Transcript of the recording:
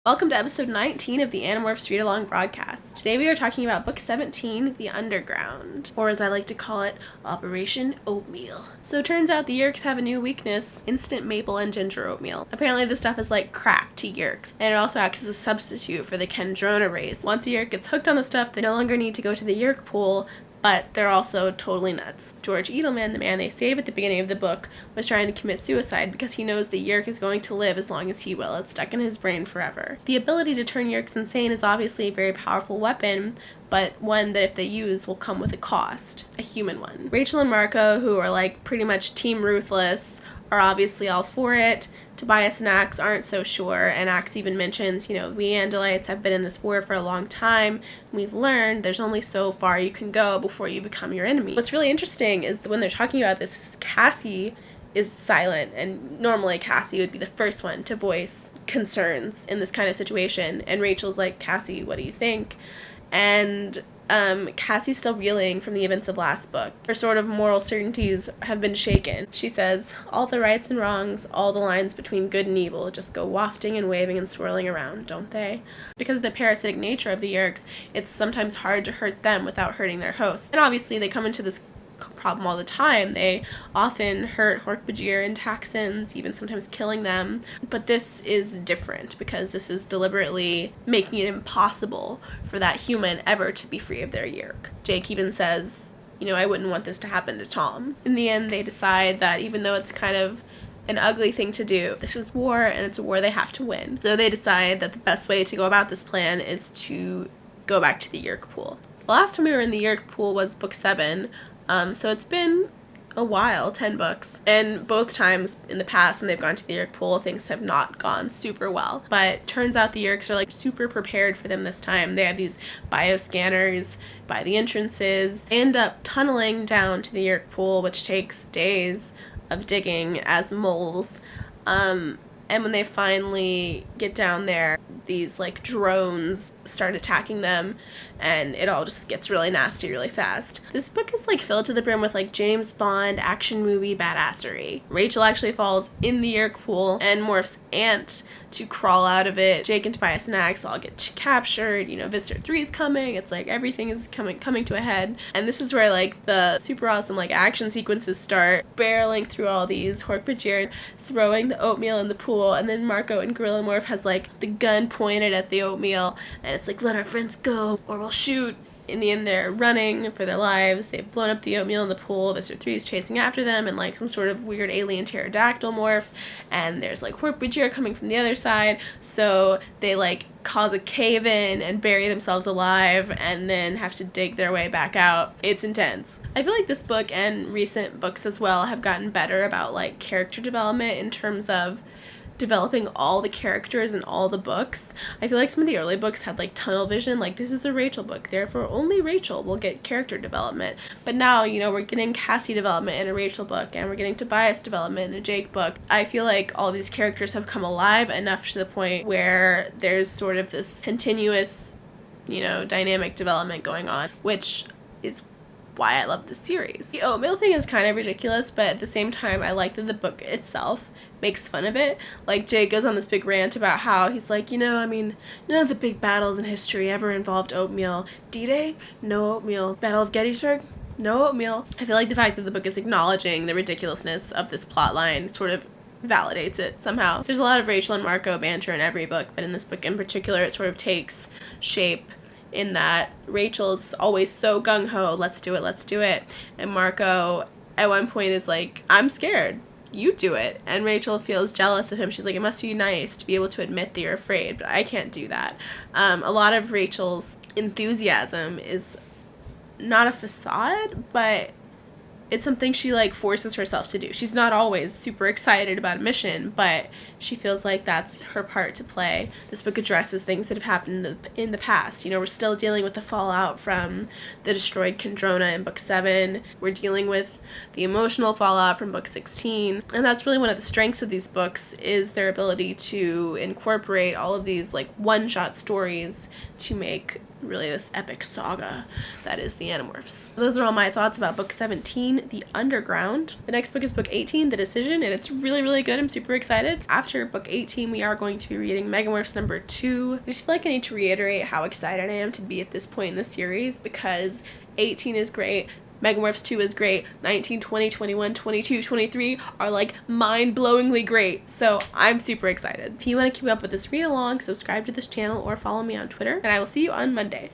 Welcome to episode 19 of the Animorphs read-along broadcast. Today we are talking about book 17, The Underground, or as I like to call it, Operation Oatmeal. So it turns out the Yeerks have a new weakness, instant maple and ginger oatmeal. Apparently this stuff is like crack to Yeerks, and it also acts as a substitute for the Kendrona race. Once a Yeerk gets hooked on the stuff, they no longer need to go to the Yeerk pool, but they're also totally nuts. George Edelman, the man they save at the beginning of the book, was trying to commit suicide because he knows the Yeerk is going to live as long as he will. It's stuck in his brain forever. The ability to turn Yeerks insane is obviously a very powerful weapon, but one that if they use will come with a cost, a human one. Rachel and Marco, who are like pretty much Team Ruthless, are obviously all for it. Tobias and Axe aren't so sure, and Axe even mentions, we Andalites have been in this war for a long time. We've learned there's only so far you can go before you become your enemy. What's really interesting is that when they're talking about this, Cassie is silent, and normally Cassie would be the first one to voice concerns in this kind of situation, and Rachel's like, Cassie, what do you think? And Cassie's still reeling from the events of last book. Her sort of moral certainties have been shaken. She says, all the rights and wrongs, all the lines between good and evil just go wafting and waving and swirling around, don't they? Because of the parasitic nature of the Yeerks, it's sometimes hard to hurt them without hurting their hosts. And obviously they come into this problem all the time. They often hurt Hork-Bajir and Taxxons, even sometimes killing them. But this is different because this is deliberately making it impossible for that human ever to be free of their Yeerk. Jake even says, I wouldn't want this to happen to Tom. In the end, they decide that even though it's kind of an ugly thing to do, this is war and it's a war they have to win. So they decide that the best way to go about this plan is to go back to the Yeerk pool. The last time we were in the Yeerk pool was book 7. So it's been a while, 10 books, and both times in the past when they've gone to the Yeerk pool, things have not gone super well. But turns out the Yeerks are like super prepared for them this time. They have these bioscanners by the entrances. They end up tunneling down to the Yeerk pool, which takes days of digging as moles. And when they finally get down there, these like drones start attacking them, and it all just gets really nasty really fast. This book is like filled to the brim with like James Bond action movie badassery. Rachel actually falls in the Yeerk pool and morphs Ant to crawl out of it. Jake and Tobias and Axe all get captured. Visitor 3 is coming. It's like everything is coming to a head. And this is where like the super awesome like action sequences start, barreling through all these. Hork-Bajir throwing the oatmeal in the pool, and then Marco and Gorilla Morph has like the gun pointed at the oatmeal, and it's like, let our friends go or we'll shoot. In the end, they're running for their lives. They've blown up the oatmeal in the pool. Visitor 3 is chasing after them and like some sort of weird alien pterodactyl morph. And there's like Hork-Bajir coming from the other side. So they like cause a cave-in and bury themselves alive and then have to dig their way back out. It's intense. I feel like this book and recent books as well have gotten better about like character development in terms of developing all the characters in all the books. I feel like some of the early books had like tunnel vision, like this is a Rachel book, therefore only Rachel will get character development. But now, we're getting Cassie development in a Rachel book, and we're getting Tobias development in a Jake book. I feel like all these characters have come alive enough to the point where there's sort of this continuous, dynamic development going on, which is why I love this series. The oatmeal thing is kind of ridiculous, but at the same time, I like that the book itself makes fun of it. Like, Jake goes on this big rant about how he's like, none of the big battles in history ever involved oatmeal. D-Day? No oatmeal. Battle of Gettysburg? No oatmeal. I feel like the fact that the book is acknowledging the ridiculousness of this plotline sort of validates it somehow. There's a lot of Rachel and Marco banter in every book, but in this book in particular, it sort of takes shape in that Rachel's always so gung-ho, let's do it, and Marco at one point is like, I'm scared, you do it, and Rachel feels jealous of him. She's like, it must be nice to be able to admit that you're afraid, but I can't do that. A lot of Rachel's enthusiasm is not a facade, but it's something she like forces herself to do. She's not always super excited about a mission, but she feels like that's her part to play. This book addresses things that have happened in the past. We're still dealing with the fallout from the destroyed Kendrona in book 7. We're dealing with the emotional fallout from book 16. And that's really one of the strengths of these books, is their ability to incorporate all of these like one-shot stories to make really this epic saga that is the Animorphs. Those are all my thoughts about book 17. 17, The Underground. The next book is book 18, The Decision, and it's really, really good. I'm super excited. After book 18, we are going to be reading Megamorphs number 2. I just feel like I need to reiterate how excited I am to be at this point in the series, because 18 is great, Megamorphs 2 is great, 19, 20, 21, 22, 23 are like mind-blowingly great, so I'm super excited. If you want to keep up with this read along, subscribe to this channel or follow me on Twitter, and I will see you on Monday.